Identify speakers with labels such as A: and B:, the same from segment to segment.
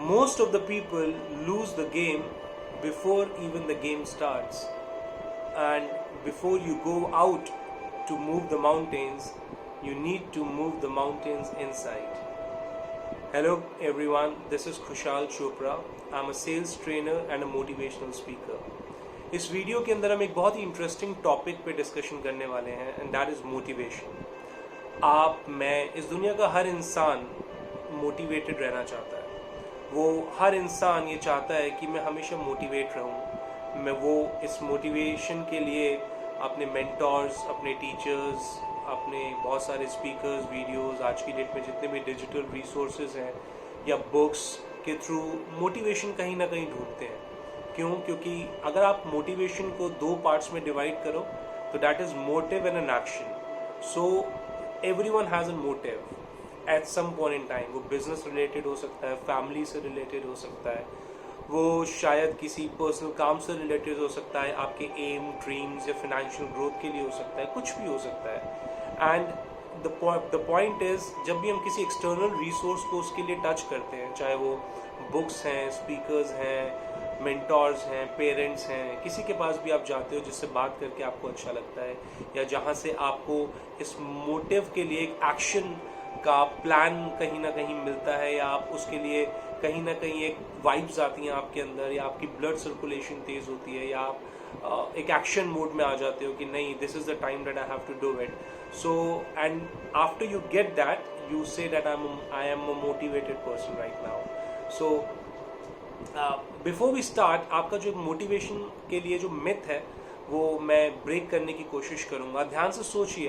A: Most of the people lose the game before even the game starts, and before you go out to move the mountains, you need to move the mountains inside. Hello everyone, this is Khushal Chopra. I'm a sales trainer and a motivational speaker. इस video के अंदर हम एक बहुत ही interesting topic पे discussion करने वाले हैं, एंड दैट इज़ मोटिवेशन. आप, मैं, इस दुनिया का हर इंसान मोटिवेटेड रहना चाहता है. वो हर इंसान ये चाहता है कि मैं हमेशा मोटिवेट रहूं. मैं वो इस मोटिवेशन के लिए अपने मेंटोर्स, अपने टीचर्स, अपने बहुत सारे स्पीकर्स, वीडियोस, आज की डेट में जितने भी डिजिटल रिसोर्सेज हैं या बुक्स के थ्रू मोटिवेशन कहीं ना कहीं ढूंढते हैं. क्यों? क्योंकि अगर आप मोटिवेशन को दो पार्ट्स में डिवाइड करो तो that is motive and an action. So everyone has an motive at some point in time. वो बिजनेस रिलेटेड हो सकता है, फैमिली से रिलेटेड हो सकता है, वो शायद किसी पर्सनल काम से रिलेटेड हो सकता है, आपके एम, ड्रीम्स या फाइनेंशियल ग्रोथ के लिए हो सकता है, कुछ भी हो सकता है. एंड द पॉइंट इज, जब भी हम किसी एक्सटर्नल रिसोर्स को उसके लिए टच करते हैं, चाहे वो बुक्स हैं, स्पीकर्स हैं, मेंटोर्स हैं, पेरेंट्स हैं, किसी के पास भी आप जाते हो जिससे बात करके आपको अच्छा लगता है, या जहाँ से आपको इस मोटिव के लिए एक एक्शन का प्लान कहीं ना कहीं मिलता है, या आप उसके लिए कहीं ना कहीं एक वाइब्स आती हैं आपके अंदर, या आपकी ब्लड सर्कुलेशन तेज होती है, या आप एक एक्शन मोड में आ जाते हो कि नहीं, this is the time that I have to do it. So and after you get that, you say that I am a motivated person right now. So before we start, आपका जो motivation के लिए जो myth है वो मैं break करने की कोशिश करूंगा. ध्यान से सोचिए.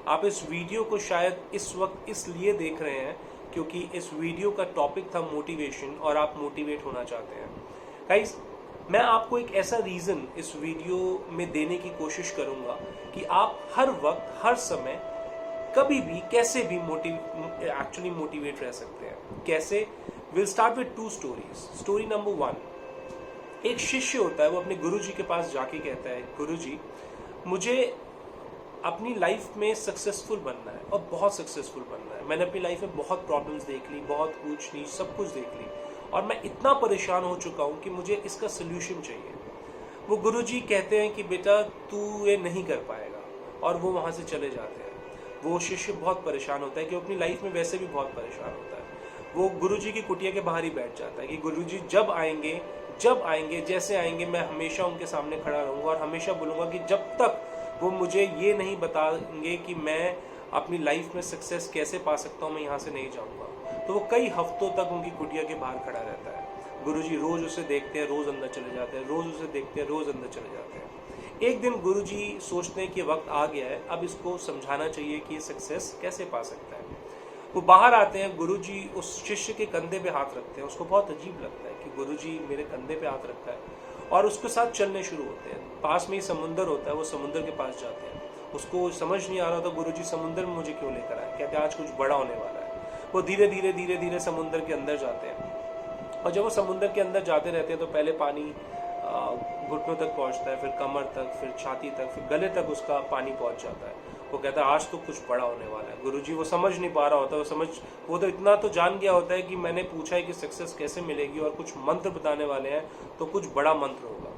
A: आप इस वीडियो को शायद इस वक्त इसलिए देख रहे हैं क्योंकि इस वीडियो का टॉपिक था मोटिवेशन और आप मोटिवेट होना चाहते हैं. गाइस, मैं आपको एक ऐसा रीज़न इस वीडियो में देने की कोशिश करूंगा कि आप हर वक्त, हर समय, कभी भी, कैसे भी एक्चुअली मोटिवेट रह सकते हैं. कैसे? Will start with 2 stories. Story number 1, एक शिष्य होता है, वो अपने गुरुजी के पास जाके कहता है, गुरुजी, मुझे अपनी लाइफ में सक्सेसफुल बनना है और बहुत सक्सेसफुल बनना है. मैंने अपनी लाइफ में बहुत प्रॉब्लम्स देख ली, बहुत ऊंच नीच सब कुछ देख ली, और मैं इतना परेशान हो चुका हूँ कि मुझे इसका सोल्यूशन चाहिए. वो गुरुजी कहते हैं कि बेटा, तू ये नहीं कर पाएगा, और वो वहाँ से चले जाते हैं. वो शिष्य बहुत परेशान होता है कि वो अपनी लाइफ में वैसे भी बहुत परेशान होता है. वो गुरुजी की कुटिया के बाहर ही बैठ जाता है कि गुरुजी जब आएंगे, जैसे आएंगे, मैं हमेशा उनके सामने खड़ा रहूंगा और हमेशा बोलूँगा कि जब तक वो मुझे ये नहीं बताएंगे कि मैं अपनी लाइफ में सक्सेस कैसे पा सकता हूँ, मैं यहाँ से नहीं जाऊँगा. तो वो कई हफ्तों तक उनकी कुटिया के बाहर खड़ा रहता है. गुरुजी रोज़ उसे देखते हैं, रोज़ अंदर चले जाते हैं, रोज़ उसे देखते हैं, रोज़ अंदर चले जाते हैं. एक दिन गुरुजी सोचते हैं कि वक्त आ गया है, अब इसको समझाना चाहिए कि सक्सेस कैसे पा सकता है. वो बाहर आते हैं. गुरुजी उस शिष्य के कंधे पे हाथ रखते हैं. उसको बहुत अजीब लगता है कि गुरुजी मेरे कंधे पे हाथ रखा है, और उसके साथ चलने शुरू होते हैं. पास में ही समुंदर होता है, वो समुंदर के पास जाते हैं. उसको समझ नहीं आ रहा था गुरुजी समुंदर में मुझे क्यों लेकर आए. कहते हैं आज कुछ बड़ा होने वाला है. वो धीरे धीरे समुंदर के अंदर जाते हैं, और जब वो समुंदर के अंदर जाते रहते हैं तो पहले पानी घुटनों तक पहुंचता है, फिर कमर तक, फिर छाती तक, फिर गले तक उसका पानी पहुंच जाता है. वो कहता है आज तो कुछ बड़ा होने वाला है. गुरुजी वो समझ नहीं पा रहा होता. वो तो इतना तो जान गया होता है कि मैंने पूछा है कि सक्सेस कैसे मिलेगी और कुछ मंत्र बताने वाले हैं, तो कुछ बड़ा मंत्र होगा.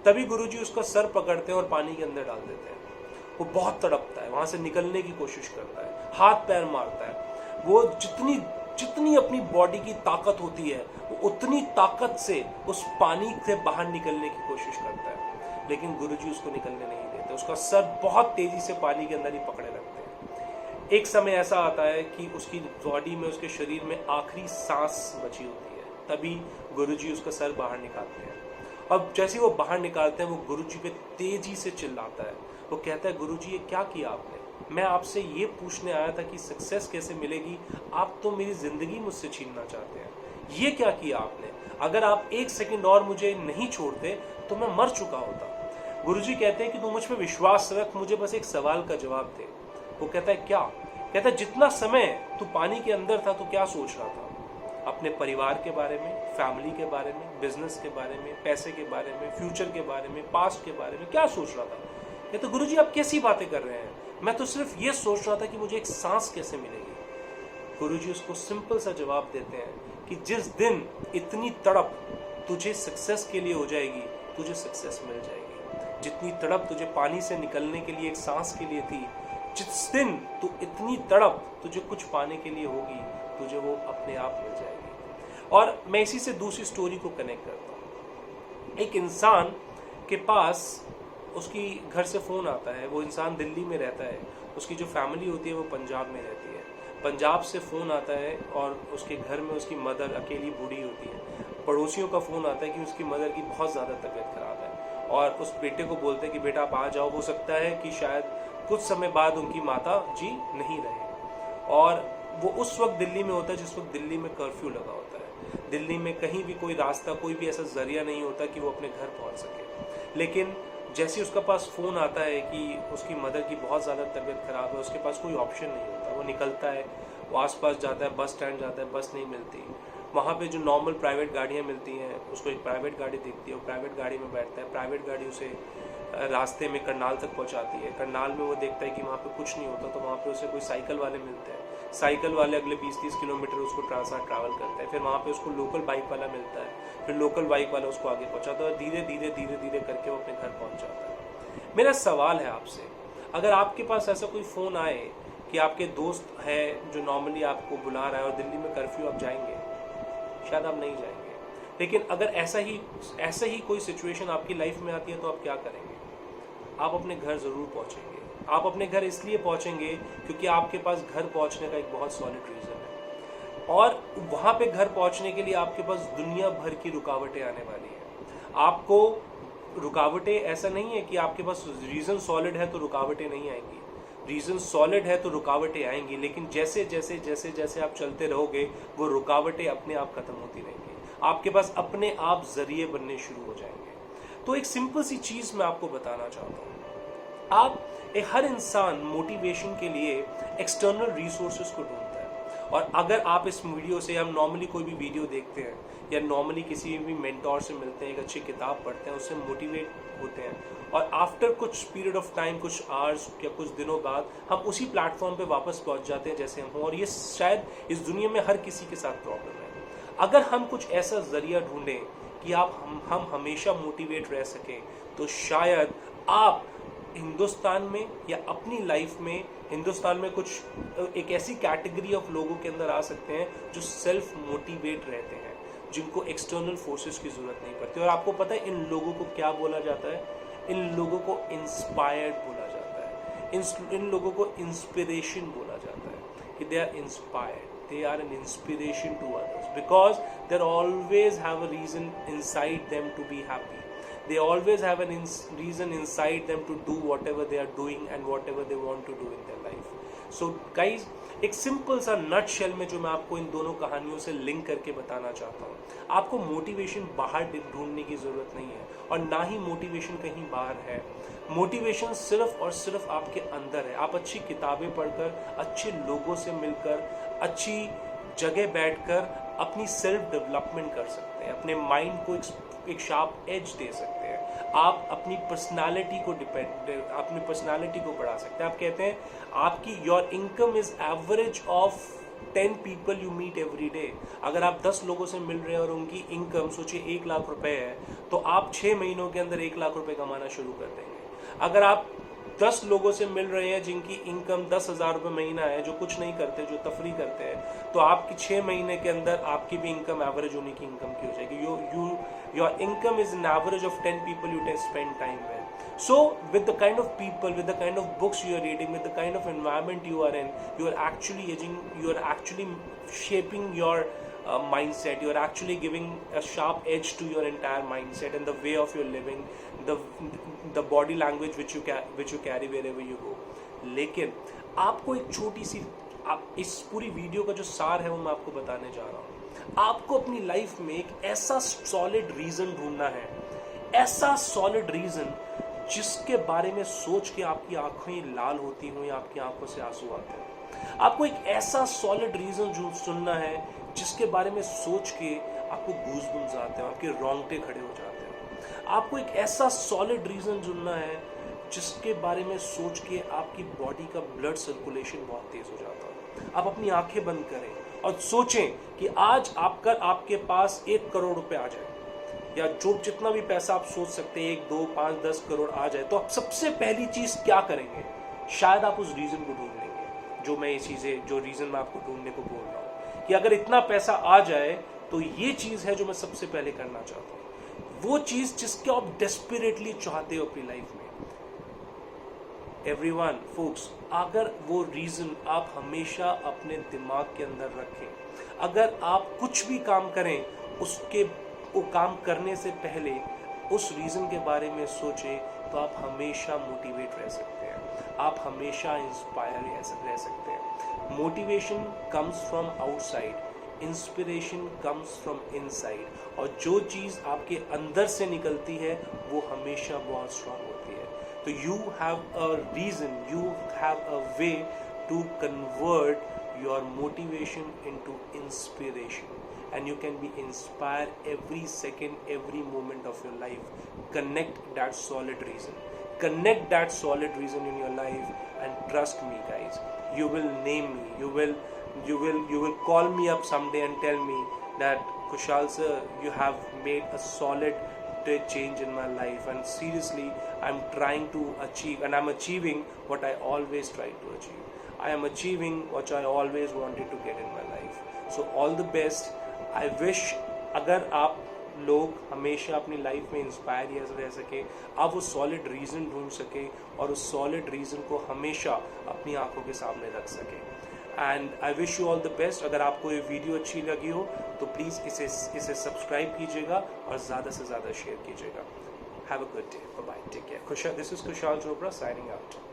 A: तभी गुरुजी उसका सर पकड़ते हैं और पानी के अंदर डाल देते हैं. वो बहुत तड़पता है, वहां से निकलने की कोशिश करता है, हाथ पैर मारता है. वो जितनी अपनी बॉडी की ताकत होती है, वो उतनी ताकत से उस पानी से बाहर निकलने की कोशिश करता है, लेकिन गुरुजी उसको निकलने नहीं देते. उसका सर बहुत तेजी से पानी के अंदर ही पकड़े रखते हैं. एक समय ऐसा आता है कि उसकी बॉडी में, उसके शरीर में आखिरी सांस बची होती है. तभी गुरुजी उसका सर बाहर निकालते हैं. अब जैसे वो बाहर निकालते हैं, वो गुरुजी पे तेजी से चिल्लाता है. वो कहता है, गुरुजी ये क्या किया आपने? मैं आपसे ये पूछने आया था कि सक्सेस कैसे मिलेगी, आप तो मेरी जिंदगी मुझसे छीनना चाहते हैं. ये क्या किया आपने? अगर आप 1 सेकंड और मुझे नहीं छोड़ते तो मैं मर चुका होता. गुरुजी कहते हैं कि तू मुझ पे विश्वास रख, मुझे बस एक सवाल का जवाब दे. वो कहता है क्या? कहता है जितना समय तू पानी के अंदर था तो क्या सोच रहा था? अपने परिवार के बारे में, फैमिली के बारे में, बिजनेस के बारे में, पैसे के बारे में, फ्यूचर के बारे में, पास्ट के बारे में क्या सोच रहा था? कहते गुरुजी आप कैसी बातें कर रहे हैं, मैं तो सिर्फ ये सोच रहा था कि मुझे एक सांस कैसे मिलेगी. गुरुजी उसको सिंपल सा जवाब देते हैं कि जिस दिन इतनी तड़प तुझे सक्सेस के लिए हो जाएगी, तुझे सक्सेस मिल जाएगी। जितनी तड़प तुझे पानी से निकलने के लिए, एक सांस के लिए थी, जिस दिन तू इतनी तड़प तुझे कुछ पाने के लिए होगी, तुझे वो अपने आप मिल जाएगी। और मैं इसी से दूसरी स्टोरी को कनेक्ट करता हूँ। एक इंसान के पास उसकी घर से फ़ोन आता है, वो इंसान दिल्ली में रहता है, उसकी जो फैमिली होती है वो पंजाब में रहती है। पंजाब से फ़ोन आता है और उसके घर में उसकी मदर अकेली बूढ़ी होती है। पड़ोसियों का फ़ोन आता है कि उसकी मदर की बहुत ज़्यादा तबीयत ख़राब है और उस बेटे को बोलते हैं कि बेटा आप आ जाओ, हो सकता है कि शायद कुछ समय बाद उनकी माता जी नहीं रहे। और वो उस वक्त दिल्ली में होता है जिस वक्त दिल्ली में कर्फ्यू लगा होता है। दिल्ली में कहीं भी कोई रास्ता, कोई भी ऐसा जरिया नहीं होता कि वो अपने घर पहुंच सके। लेकिन जैसे उसके पास फ़ोन आता है कि उसकी मदर की बहुत ज़्यादा तबीयत ख़राब है, उसके पास कोई ऑप्शन नहीं होता। वो निकलता है, वो आसपास जाता है, बस स्टैंड जाता है, बस नहीं मिलती। वहाँ पे जो नॉर्मल प्राइवेट गाड़ियाँ मिलती हैं, उसको एक प्राइवेट गाड़ी दिखती है, वो प्राइवेट गाड़ी में बैठता है। प्राइवेट गाड़ी उसे रास्ते में करनाल तक पहुँचाती है। करनाल में वो देखता है कि वहाँ पे कुछ नहीं होता, तो वहाँ पे उसे कोई साइकिल वाले मिलते हैं। साइकिल वाले अगले 20-30 किलोमीटर उसको ट्रैवल करते हैं। फिर वहाँ पे उसको लोकल बाइक वाला मिलता है, फिर लोकल बाइक वाला उसको आगे पहुँचाता है और धीरे धीरे धीरे धीरे करके वो अपने घर पहुँच जाता है। मेरा सवाल है आपसे, अगर आपके पास ऐसा कोई फ़ोन आए कि आपके दोस्त है जो नॉर्मली आपको बुला रहा है और दिल्ली में कर्फ्यू, आप जाएंगे? शायद आप नहीं जाएंगे। लेकिन अगर ऐसा ही कोई सिचुएशन आपकी लाइफ में आती है तो आप क्या करेंगे? आप अपने घर ज़रूर पहुँचेंगे। आप अपने घर इसलिए पहुँचेंगे क्योंकि आपके पास घर पहुँचने का एक बहुत सॉलिड रीज़न है, और वहाँ पे घर पहुँचने के लिए आपके पास दुनिया भर की रुकावटें आने वाली हैं। आपको रुकावटें, ऐसा नहीं है कि आपके पास रीज़न सॉलिड है तो रुकावटें नहीं आएंगी। रीज़न सॉलिड है तो रुकावटें आएंगी, लेकिन जैसे जैसे जैसे जैसे आप चलते रहोगे वो रुकावटें अपने आप खत्म होती रहेंगी। आपके पास अपने आप जरिए बनने शुरू हो जाएंगे। तो एक सिंपल सी चीज़ मैं आपको बताना चाहता हूँ। हर इंसान मोटिवेशन के लिए एक्सटर्नल रिसोर्सेज को ढूंढता है। और अगर आप इस वीडियो से, हम नॉर्मली कोई भी वीडियो देखते हैं या नॉर्मली किसी भी मेंटोर से मिलते हैं, एक अच्छी किताब पढ़ते हैं, उससे मोटिवेट होते हैं, और आफ्टर कुछ पीरियड ऑफ टाइम, कुछ आवर्स या कुछ दिनों बाद हम उसी प्लेटफॉर्म पे वापस पहुंच जाते हैं जैसे हम हों। और ये शायद इस दुनिया में हर किसी के साथ प्रॉब्लम है। अगर हम कुछ ऐसा जरिया ढूंढें कि हम हमेशा मोटिवेट रह सकें, तो शायद आप हिंदुस्तान में या अपनी लाइफ में, हिंदुस्तान में कुछ एक ऐसी कैटेगरी ऑफ लोगों के अंदर आ सकते हैं जो सेल्फ मोटिवेट रहते हैं, जिनको एक्सटर्नल फोर्सेस की जरूरत नहीं पड़ती। और आपको पता है इन लोगों को क्या बोला जाता है? इन लोगों को इंस्पायर्ड बोला जाता है। इन लोगों को इंस्पिरेशन बोला जाता है कि they are inspired, they are an inspiration to others because they always have a reason inside them to be happy. They always have a reason inside them to do whatever they are doing and whatever they want to do in their life. So guys, एक simple सा नट shell में जो मैं आपको इन दोनों कहानियों से link करके बताना चाहता हूँ, आपको मोटिवेशन बाहर ढूंढने की जरूरत नहीं है और ना ही मोटिवेशन कहीं बाहर है। मोटिवेशन सिर्फ और सिर्फ आपके अंदर है। आप अच्छी किताबें पढ़कर, अच्छे लोगों से मिलकर, अच्छी जगह बैठकर अपनी सेल्फ डेवलपमेंट कर सकते हैं, अपने माइंड को एक शार्प एज दे सकते हैं। आप अपनी पर्सनालिटी को बढ़ा सकते हैं। आप कहते हैं आपकी your income is average of 10 people you meet every day. अगर आप 10 लोगों से मिल रहे हैं और उनकी इनकम सोचिए 1 लाख रुपए है, तो आप 6 महीनों के अंदर 1 लाख रुपए कमाना शुरू कर देंगे। अगर आप 10 लोगों से मिल रहे हैं जिनकी इनकम 10,000 रुपये महीना है, जो कुछ नहीं करते, जो तफरी करते हैं, तो आपकी 6 महीने के अंदर आपकी भी इनकम एवरेज होने की इनकम की हो जाएगी। Your income is an average of 10 people you can spend time with. So with the kind of people, with the kind of books you are reading, with the kind of environment you are in, you are actually shaping your mindset. You are actually giving a sharp edge to your entire mindset and the way of your living, the body language which you carry wherever you go. लेकिन आपको एक छोटी सी, आप इस पूरी video का जो सार है वो मैं आपको बताने जा रहा हूँ। आपको अपनी लाइफ में एक ऐसा सॉलिड रीजन ढूंढना है, ऐसा सॉलिड रीजन जिसके बारे में सोच के आपकी आंखें लाल होती हों या आपकी आंखों से आंसू आते हैं। आपको एक ऐसा सॉलिड रीजन जो सुनना है जिसके बारे में सोच के आपको गूज़बम्स आते हैं, आपके रोंगटे खड़े हो जाते हैं। आपको एक ऐसा सॉलिड रीजन चुनना है जिसके बारे में सोच के आपकी बॉडी का ब्लड सर्कुलेशन बहुत तेज हो जाता है। आप अपनी आंखें बंद करें और सोचें कि आज आपके पास 1 करोड़ रुपए आ जाए, या जो जितना भी पैसा आप सोच सकते हैं, 1, 2, 5, 10 करोड़ आ जाए, तो आप सबसे पहली चीज क्या करेंगे? शायद आप उस रीजन को ढूंढ लेंगे, जो रीजन मैं आपको ढूंढने को बोल रहा हूँ, कि अगर इतना पैसा आ जाए तो ये चीज है जो मैं सबसे पहले करना चाहता हूँ, वो चीज जिसके आप डेस्परेटली चाहते हो अपनी लाइफ में। एवरीवन फोक्स, अगर वो रीजन आप हमेशा अपने दिमाग के अंदर रखें, अगर आप कुछ भी काम करें वो काम करने से पहले उस रीजन के बारे में सोचें, तो आप हमेशा मोटिवेट रह सकते हैं, आप हमेशा इंस्पायर रह सकते हैं। Motivation comes from outside, inspiration comes from inside, और जो चीज़ आपके अंदर से निकलती है वो हमेशा बहुत स्ट्रांग होती है। तो you have a reason, you have a way to convert your motivation into inspiration, and you can be inspired every second, every moment of your life. Connect that solid reason in your life, and trust me guys, you will name me, you will call me up someday and tell me that Kushal sir, you have made a solid change in my life, and seriously I'm trying to achieve, and I'm achieving what I always tried to achieve. I am achieving what I always wanted to get in my life. So all the best. I wish अगर आप लोग हमेशा अपनी life में inspire रह सके, आप वो सॉलिड रीज़न ढूंढ सके और उस सॉलिड रीज़न को हमेशा अपनी आंखों के सामने रख सके। And I wish you all the best. अगर आपको ये वीडियो अच्छी लगी हो तो प्लीज़ इसे सब्सक्राइब कीजिएगा और ज़्यादा से ज़्यादा शेयर कीजिएगा। Have a good day, bye bye, take care. This is Kushal Chopra signing out.